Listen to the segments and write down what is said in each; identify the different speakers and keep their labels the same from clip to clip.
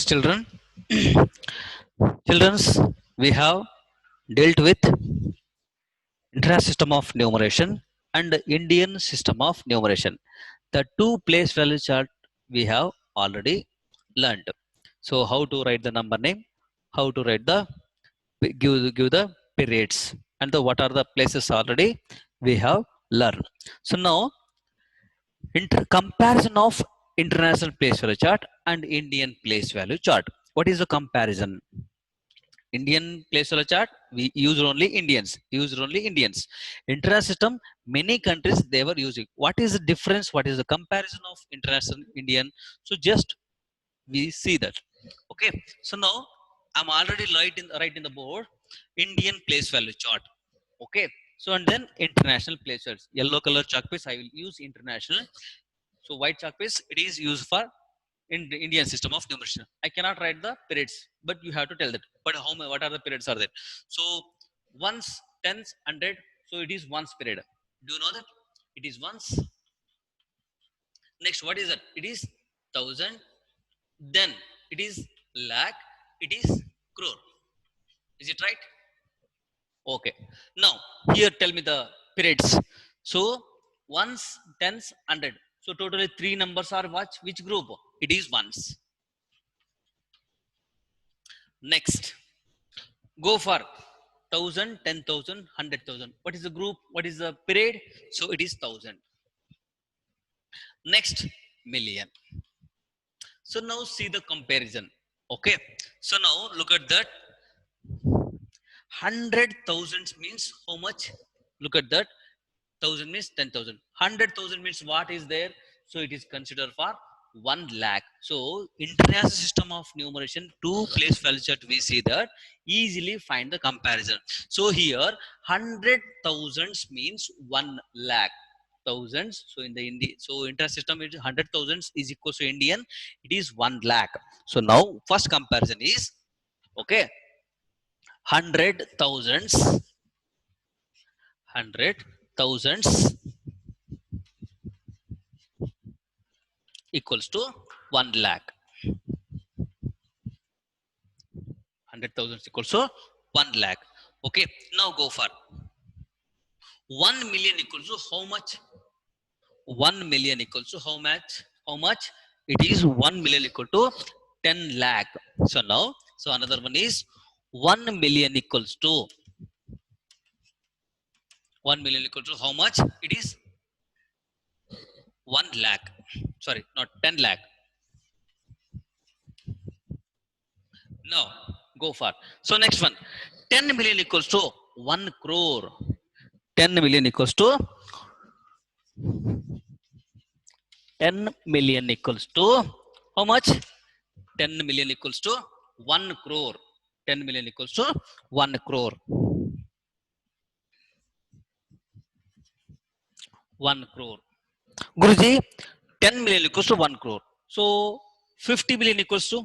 Speaker 1: Children, children's, we have dealt with international system of numeration and Indian system of numeration. The two place value chart we have already learned. So how to write the number name, how to write the give the periods, and what are the places already we have learned. So now comparison of international place value chart and Indian place value chart. What is the comparison? Indian place value chart, we use only Indians, international system, many countries they were using. What is the difference, what is the comparison of international Indian? So just we see that. Okay, so now I'm already right in the board Indian place value chart. Okay, so and then international place values, yellow color chalk piece I will use international. So white chalk piece it is used for in the Indian system of numeration. I cannot write the periods, but you have to tell that. But how many, what are the periods are there? So ones, tens, hundred. So it is once period. Do you know that? It is once. Next, what is that? It is thousand. Then it is lakh. It is crore. Is it right? Okay. Now here tell me the periods. So ones, tens, hundred. So totally three numbers are what? Which group? It is ones. Next, go for 1000, 10,000, 100,000. What is the group? What is the period? So it is 1000. Next, million. So now see the comparison. Okay. So now look at that. 100,000 means how much? Look at that. 1000 means 10,000. 100,000 means what is there? So it is considered for 1 lakh. So international system of numeration, two place value chart, we see that easily find the comparison. So here 100,000 means 1 lakh. Thousands. So in the India, so international system is 100,000 is equal to Indian. It is 1 lakh. So now first comparison is okay. 100 thousands equals to 1 lakh. 100,000 equals to 1 lakh. Okay, now go for 1 million equals to how much? 1 million equals to how much? How much? It is 1 million equal to 10 lakh. So now, so another one is 1 million equals to 1 million equals to how much? It is 1 lakh. Sorry, not 10 lakh. No, go for. So next one, 10 million equals to 1 crore. 10 million equals to 10 million equals to how much? 10 million equals to 1 crore. 10 million equals to 1 crore. 1 crore. Guruji, 10 million equals to 1 crore. So 50 million equals to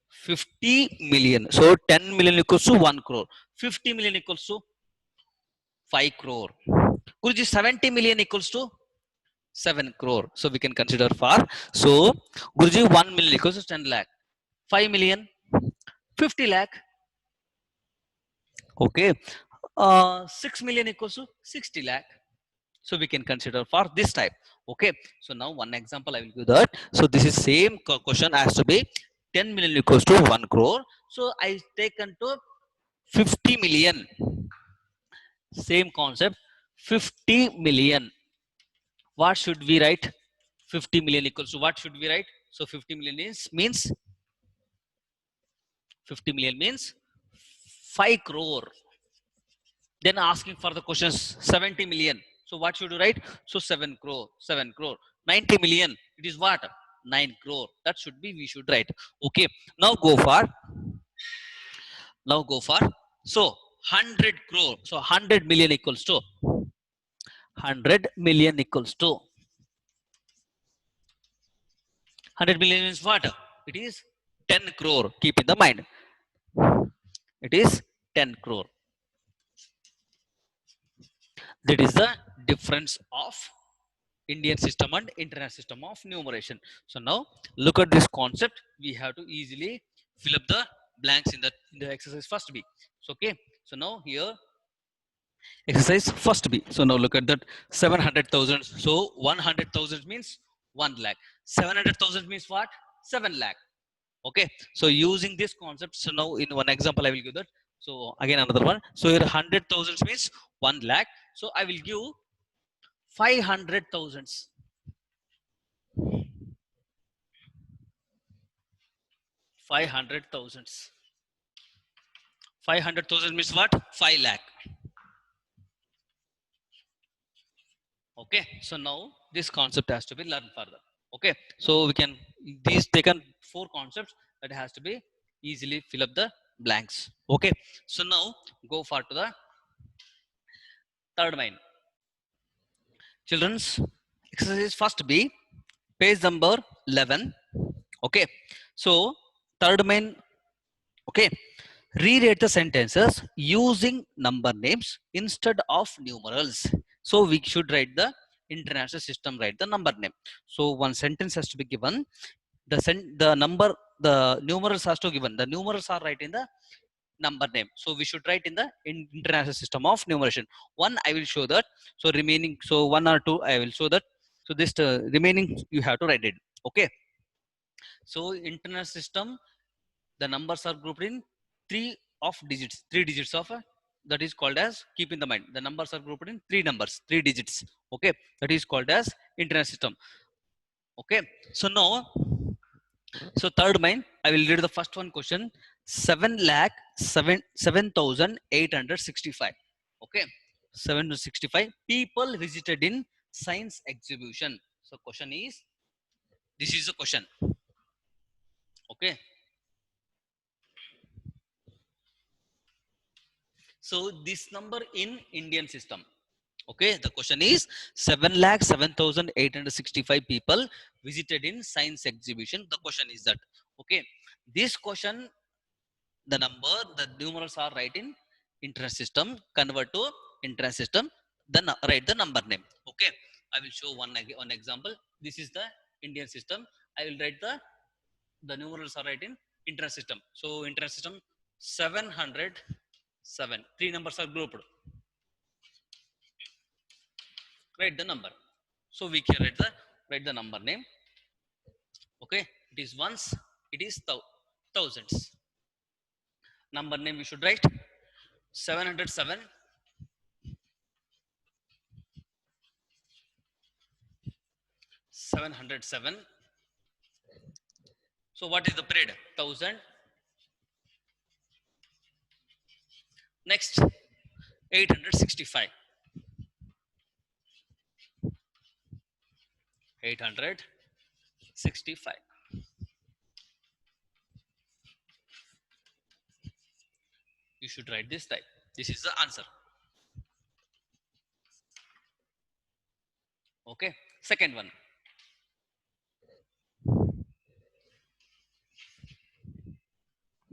Speaker 1: 50 million. So 10 million equals to 1 crore. 50 million equals to 5 crore. Guruji, 70 million equals to 7 crore. So we can consider for. So Guruji, 1 million equals to 10 lakh. 5 million, 50 lakh. Okay. 6 million equals to 60 lakh. So we can consider for this type. Okay. So now one example I will give that. So this is same question has to be 10 million equals to 1 crore. So I taken to 50 million. Same concept. 50 million. What should we write? 50 million equals to what should we write? So 50 million means 50 million means 5 crore. Then asking for the questions 70 million. So what should you write? So 7 crore, 7 crore. 90 million, it is what? 9 crore. That should be, we should write. Okay. Now go for, so 100 crore. So 100 million equals to 100 million equals to 100 million is what? It is 10 crore. Keep in the mind. It is 10 crore. That is the difference of Indian system and international system of numeration. So now look at this concept. We have to easily fill up the blanks in the exercise first B. So okay. So now here exercise first B. So now look at that 700,000. So 100,000 means 1 lakh. 700,000 means what? 7 lakh. Okay. So using this concept, so now in one example I will give that. So again another one. So here 100,000 means 1 lakh. So I will give 500,000. 500,000. 500,000 means what? 5 lakh. Okay. So now this concept has to be learned further. Okay. So we can these taken 4 concepts that has to be easily fill up the blanks. Okay. So now go for to the third line. Children's exercise first B, page number 11. Okay. So third main. Okay. Rewrite the sentences using number names instead of numerals. So we should write the international system, write the number name. So one sentence has to be given. The number, the numerals has to given. The numerals are right in the number name. So we should write in the international system of numeration. One I will show that. So remaining, so one or two I will show that. So this remaining you have to write it. Okay. So international system, the numbers are grouped in three digits of that is called as, keep in the mind, the numbers are grouped in three numbers, 3 digits. Okay. That is called as international system. Okay. So now, so third mind I will read the first one question. 7,7,865. Okay. 765 people visited in science exhibition. So question is, this is the question. Okay. So this number in Indian system. Okay, the question is 7,07,865 people visited in science exhibition. The question is that. Okay, this question, the number, the numerals are right in interest system. Convert to interest system. Then write the number name. Okay, I will show one example. This is the Indian system. I will write the numerals are right in interest system. So interest system 707. 3 numbers are grouped. Write the number. So we can write the number name. Okay, it is ones, it is thousands. Number name we should write 707. 707. So what is the period? 1000. Next 865. 865. You should write this type. This is the answer. Okay. Second one.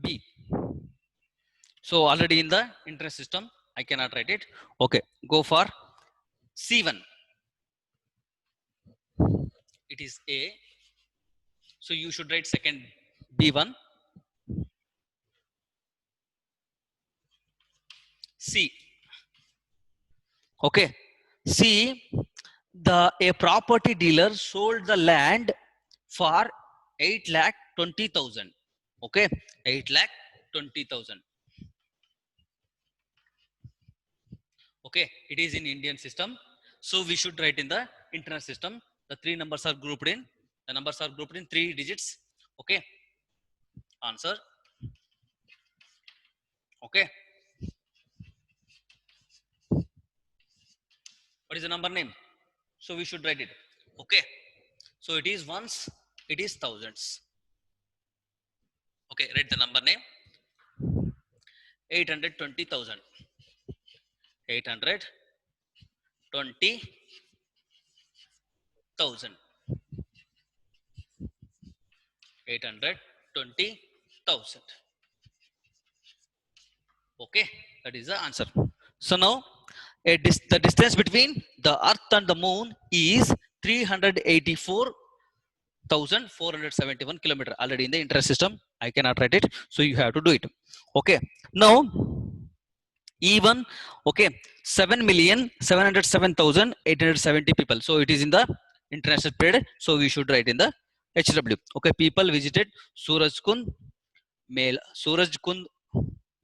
Speaker 1: B. So already in the interest system, I cannot write it. Okay. Go for C1. It is A. So you should write second B1. C. Okay. C. A property dealer sold the land for 8,20,000. Okay. 8,20,000. Okay. It is in Indian system. So we should write in the international system. The 3 numbers are grouped in. The numbers are grouped in 3 digits. Okay. Answer. Okay. What is the number name? So we should write it. Okay. So it is ones, it is thousands. Okay, write the number name. 820,000. 820,000. 820,000. Okay, that is the answer. So now the distance between the earth and the moon is 384,471 kilometer already in the internet system. I cannot write it, so you have to do it. Okay. Now, even okay, 7,707,870 people. So it is in the international period. So we should write in the HW. Okay, people visited Surajkund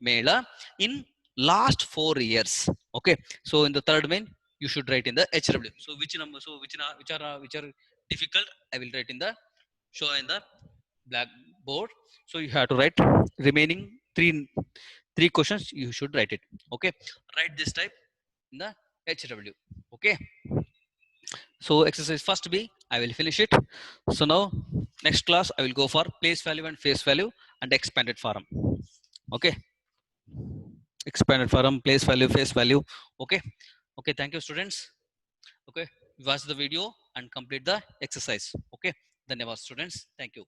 Speaker 1: Mela in last 4 years. Okay, so in the third main you should write in the HW. So which number? So which are difficult? I will write in the show in the blackboard. So you have to write remaining three questions. You should write it. Okay, write this type in the HW. Okay. So exercise first B, I will finish it. So now next class I will go for place value and face value and expanded form. Okay. Expanded form, place value, face value. Okay. Okay. Thank you, students. Okay. Watch the video and complete the exercise. Okay. Dhanyavad, students. Thank you.